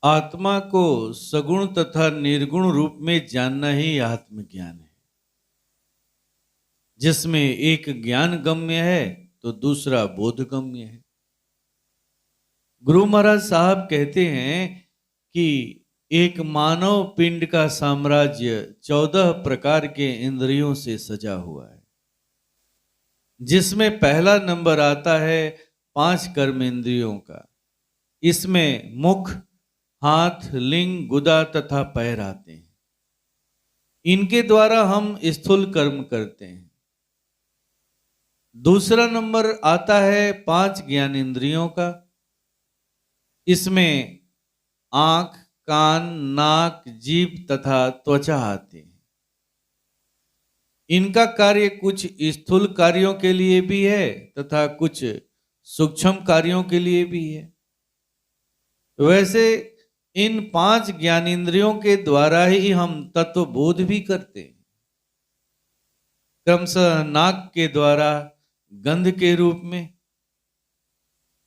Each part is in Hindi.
आत्मा को सगुण तथा निर्गुण रूप में जानना ही आत्मज्ञान है, जिसमें एक ज्ञान गम्य है तो दूसरा बोध गम्य है। गुरु महाराज साहब कहते हैं कि एक मानव पिंड का साम्राज्य 14 प्रकार के इंद्रियों से सजा हुआ है, जिसमें पहला नंबर आता है 5 कर्म इंद्रियों का। इसमें मुख, हाथ, लिंग, गुदा तथा पैर आते हैं। इनके द्वारा हम स्थूल कर्म करते हैं। दूसरा नंबर आता है 5 ज्ञान इंद्रियों का। इसमें आंख, कान, नाक, जीभ तथा त्वचा आते हैं। इनका कार्य कुछ स्थूल कार्यों के लिए भी है तथा कुछ सूक्ष्म कार्यों के लिए भी है। वैसे इन 5 ज्ञानेंद्रियों के द्वारा ही हम तत्वबोध भी करते हैं। क्रमशः नाक के द्वारा गंध के रूप में,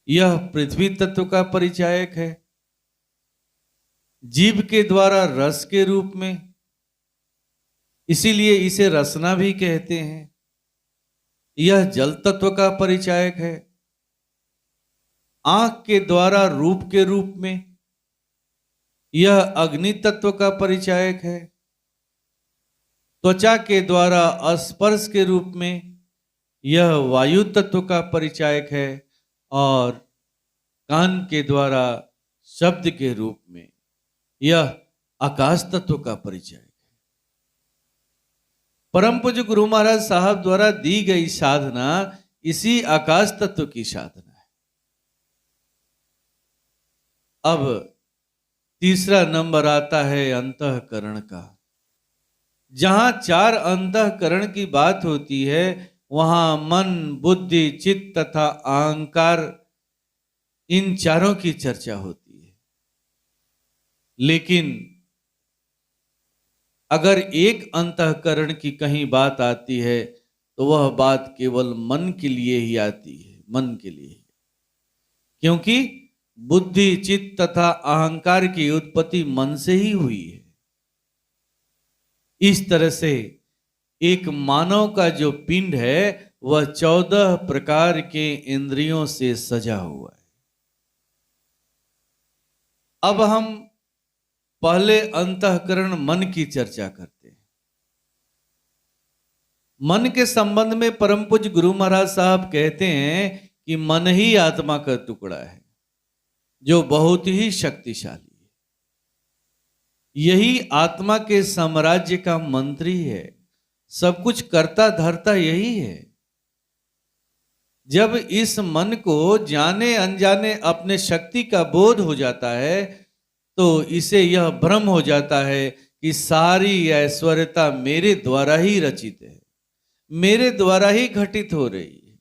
यह पृथ्वी तत्व का परिचायक है। जीभ के द्वारा रस के रूप में, इसीलिए इसे रसना भी कहते हैं। यह जल तत्व का परिचायक है। आंख के द्वारा रूप के रूप में, यह अग्नि तत्व का परिचायक है। त्वचा के द्वारा स्पर्श के रूप में, यह वायु तत्व का परिचायक है। और कान के द्वारा शब्द के रूप में, यह आकाश तत्व का परिचायक है। परम पूज्य गुरु महाराज साहब द्वारा दी गई साधना इसी आकाश तत्व की साधना है। अब तीसरा नंबर आता है अंतःकरण का। जहां 4 अंतःकरण की बात होती है, वहां मन, बुद्धि, चित्त तथा अहंकार, इन चारों की चर्चा होती है। लेकिन अगर एक अंतःकरण की कहीं बात आती है तो वह बात केवल मन के लिए ही आती है, मन के लिए। क्योंकि बुद्धि, चित्त तथा अहंकार की उत्पत्ति मन से ही हुई है। इस तरह से एक मानव का जो पिंड है वह 14 प्रकार के इंद्रियों से सजा हुआ है। अब हम पहले अंतःकरण मन की चर्चा करते हैं। मन के संबंध में परम पूज्य गुरु महाराज साहब कहते हैं कि मन ही आत्मा का टुकड़ा है, जो बहुत ही शक्तिशाली है। यही आत्मा के साम्राज्य का मंत्री है। सब कुछ करता धरता यही है। जब इस मन को जाने अनजाने अपने शक्ति का बोध हो जाता है तो इसे यह भ्रम हो जाता है कि सारी ऐश्वर्यता मेरे द्वारा ही रचित है, मेरे द्वारा ही घटित हो रही है।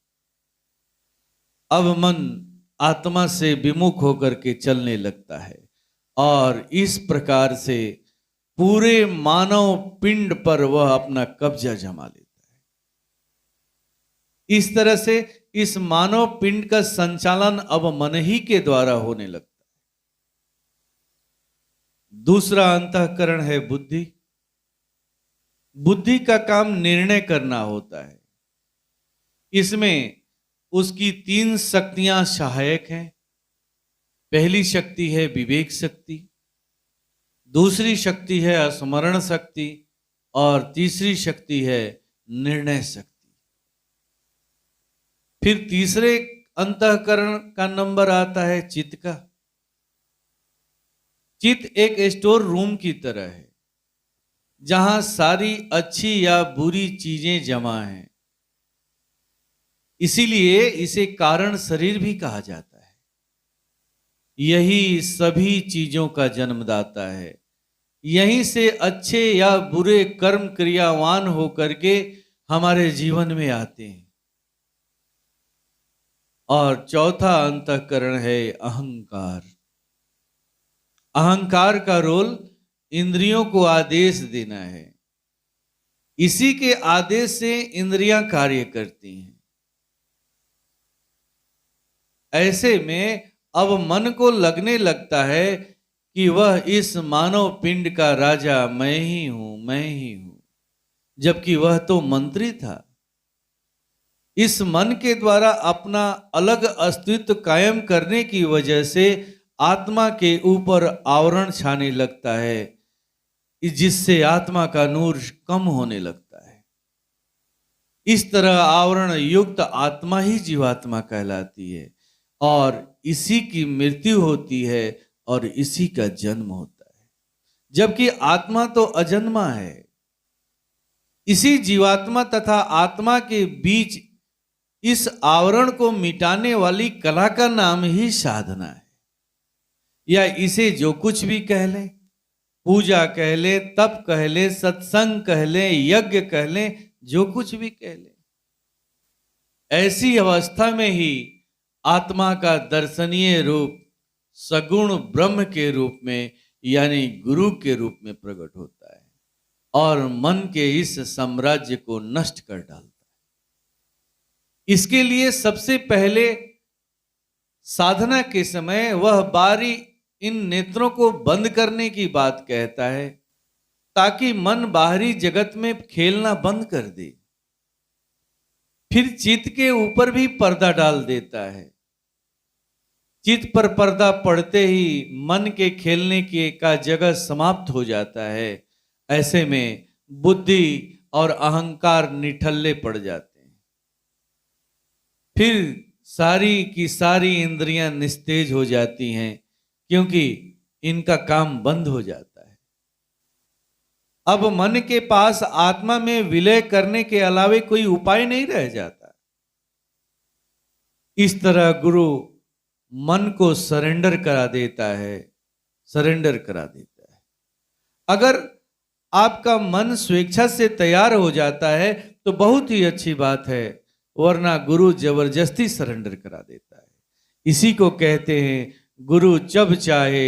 अब मन आत्मा से विमुख होकर के चलने लगता है और इस प्रकार से पूरे मानव पिंड पर वह अपना कब्जा जमा लेता है। इस तरह से इस मानव पिंड का संचालन अब मन ही के द्वारा होने लगता है। दूसरा अंतःकरण है बुद्धि। बुद्धि का काम निर्णय करना होता है। इसमें उसकी 3 शक्तियां सहायक हैं। पहली शक्ति है विवेक शक्ति, दूसरी शक्ति है स्मरण शक्ति और तीसरी शक्ति है निर्णय शक्ति। फिर तीसरे अंतःकरण का नंबर आता है चित्त का। चित्त एक स्टोर रूम की तरह है, जहां सारी अच्छी या बुरी चीजें जमा हैं। इसीलिए इसे कारण शरीर भी कहा जाता है। यही सभी चीजों का जन्मदाता है। यहीं से अच्छे या बुरे कर्म क्रियावान होकर के हमारे जीवन में आते हैं। और चौथा अंतःकरण है अहंकार। अहंकार का रोल इंद्रियों को आदेश देना है। इसी के आदेश से इंद्रियां कार्य करती हैं। ऐसे में अब मन को लगने लगता है कि वह इस मानव पिंड का राजा मैं ही हूं, मैं ही हूं, जबकि वह तो मंत्री था। इस मन के द्वारा अपना अलग अस्तित्व कायम करने की वजह से आत्मा के ऊपर आवरण छाने लगता है, जिससे आत्मा का नूर कम होने लगता है। इस तरह आवरण युक्त आत्मा ही जीवात्मा कहलाती है और इसी की मृत्यु होती है और इसी का जन्म होता है, जबकि आत्मा तो अजन्मा है। इसी जीवात्मा तथा आत्मा के बीच इस आवरण को मिटाने वाली कला का नाम ही साधना है, या इसे जो कुछ भी कह लें, पूजा कह ले, तप कह ले, सत्संग कह ले, यज्ञ कह ले, जो कुछ भी कह ले, ऐसी अवस्था में ही आत्मा का दर्शनीय रूप सगुण ब्रह्म के रूप में यानी गुरु के रूप में प्रकट होता है और मन के इस साम्राज्य को नष्ट कर डालता है। इसके लिए सबसे पहले साधना के समय वह बारी इन नेत्रों को बंद करने की बात कहता है, ताकि मन बाहरी जगत में खेलना बंद कर दे। फिर चित्त के ऊपर भी पर्दा डाल देता है। चित्त पर पर्दा पड़ते ही मन के खेलने के का जगह समाप्त हो जाता है। ऐसे में बुद्धि और अहंकार निठल्ले पड़ जाते हैं। फिर सारी की सारी इंद्रियां निस्तेज हो जाती हैं, क्योंकि इनका काम बंद हो जाता है। अब मन के पास आत्मा में विलय करने के अलावे कोई उपाय नहीं रह जाता। इस तरह गुरु मन को सरेंडर करा देता है, सरेंडर करा देता है। अगर आपका मन स्वेच्छा से तैयार हो जाता है तो बहुत ही अच्छी बात है, वरना गुरु जबरदस्ती सरेंडर करा देता है। इसी को कहते हैं गुरु जब चाहे,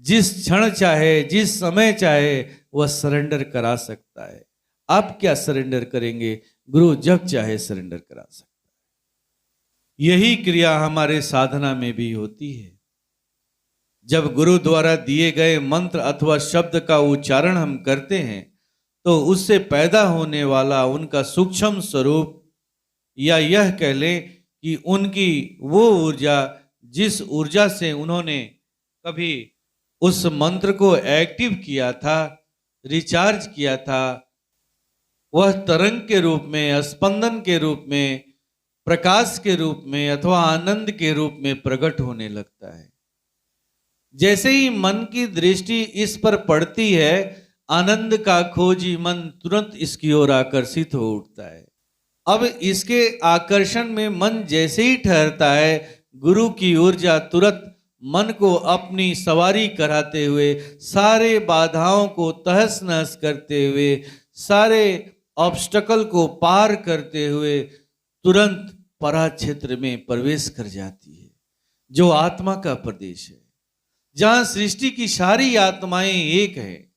जिस क्षण चाहे, जिस समय चाहे वह सरेंडर करा सकता है। आप क्या सरेंडर करेंगे? गुरु जब चाहे सरेंडर करा सकता है। यही क्रिया हमारे साधना में भी होती है। जब गुरु द्वारा दिए गए मंत्र अथवा शब्द का उच्चारण हम करते हैं तो उससे पैदा होने वाला उनका सूक्ष्म स्वरूप, या यह कह लें कि उनकी वो ऊर्जा जिस ऊर्जा से उन्होंने कभी उस मंत्र को एक्टिव किया था, रिचार्ज किया था, वह तरंग के रूप में, स्पंदन के रूप में, प्रकाश के रूप में अथवा आनंद के रूप में प्रकट होने लगता है। जैसे ही मन की दृष्टि इस पर पड़ती है, आनंद का खोजी मन तुरंत इसकी ओर आकर्षित हो उठता है। अब इसके आकर्षण में मन जैसे ही ठहरता है, गुरु की ऊर्जा तुरंत मन को अपनी सवारी कराते हुए, सारे बाधाओं को तहस नहस करते हुए, सारे ऑब्स्टकल को पार करते हुए तुरंत परा क्षेत्र में प्रवेश कर जाती है, जो आत्मा का प्रदेश है, जहां सृष्टि की सारी आत्माएं एक है,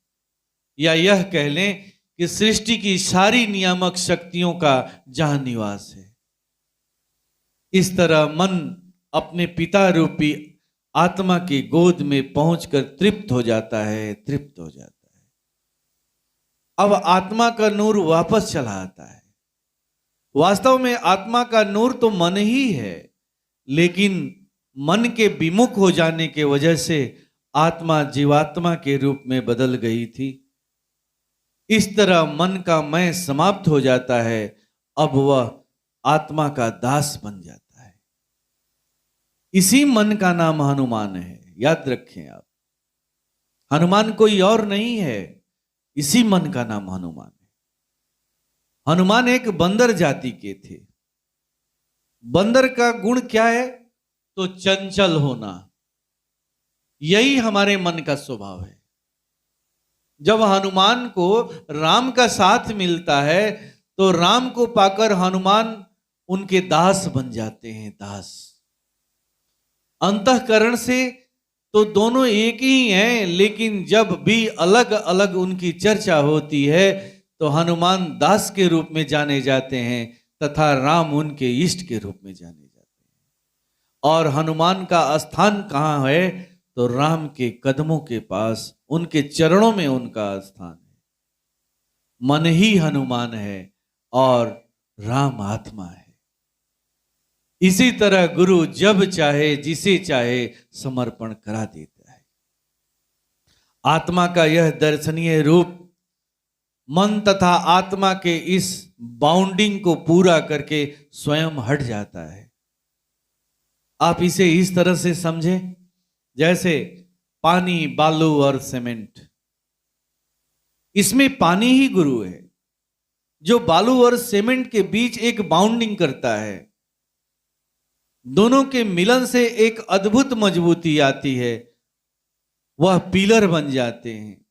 या यह कह लें कि सृष्टि की सारी नियामक शक्तियों का जहां निवास है। इस तरह मन अपने पिता रूपी आत्मा की गोद में पहुंचकर तृप्त हो जाता है, तृप्त हो जाता है। अब आत्मा का नूर वापस चला आता है। वास्तव में आत्मा का नूर तो मन ही है, लेकिन मन के विमुख हो जाने के वजह से आत्मा जीवात्मा के रूप में बदल गई थी। इस तरह मन का मैं समाप्त हो जाता है। अब वह आत्मा का दास बन जाता है। इसी मन का नाम हनुमान है। याद रखें आप, हनुमान कोई और नहीं है, इसी मन का नाम हनुमान है। हनुमान एक बंदर जाति के थे। बंदर का गुण क्या है? तो चंचल होना। यही हमारे मन का स्वभाव है। जब हनुमान को राम का साथ मिलता है तो राम को पाकर हनुमान उनके दास बन जाते हैं, दास। अंतःकरण से तो दोनों एक ही हैं, लेकिन जब भी अलग अलग उनकी चर्चा होती है तो हनुमान दास के रूप में जाने जाते हैं तथा राम उनके इष्ट के रूप में जाने जाते हैं। और हनुमान का स्थान कहाँ है? तो राम के कदमों के पास, उनके चरणों में उनका स्थान है। मन ही हनुमान है और राम आत्मा है। इसी तरह गुरु जब चाहे जिसे चाहे समर्पण करा देता है। आत्मा का यह दर्शनीय रूप मन तथा आत्मा के इस बाउंडिंग को पूरा करके स्वयं हट जाता है। आप इसे इस तरह से समझें जैसे पानी, बालू और सीमेंट। इसमें पानी ही गुरु है जो बालू और सीमेंट के बीच एक बाउंडिंग करता है। दोनों के मिलन से एक अद्भुत मजबूती आती है, वह पिलर बन जाते हैं।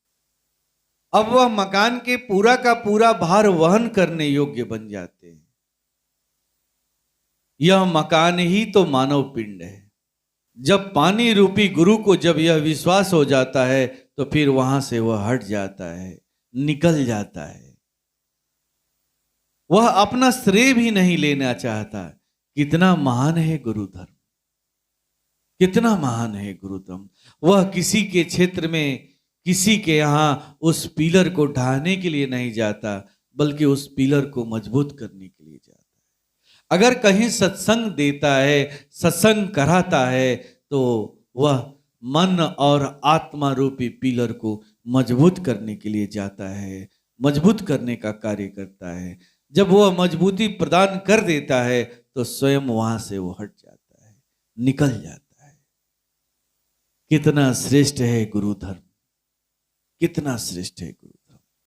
अब वह मकान के पूरा का पूरा भार वहन करने योग्य बन जाते हैं। यह मकान ही तो मानव पिंड है। जब पानी रूपी गुरु को जब यह विश्वास हो जाता है तो फिर वहां से वह हट जाता है, निकल जाता है। वह अपना श्रेय भी नहीं लेना चाहता। कितना महान है गुरु धर्म, कितना महान है गुरु धर्म। वह किसी के क्षेत्र में, किसी के यहां उस पिलर को ढाने के लिए नहीं जाता, बल्कि उस पिलर को मजबूत करने के लिए जाता है। अगर कहीं सत्संग देता है, सत्संग कराता है, तो वह मन और आत्मा रूपी पिलर को मजबूत करने के लिए जाता है, मजबूत करने का कार्य करता है। जब वह मजबूती प्रदान कर देता है तो स्वयं वहां से वो हट जाता है, निकल जाता है। कितना श्रेष्ठ है गुरु धर्म, कितना श्रेष्ठ है गुरु।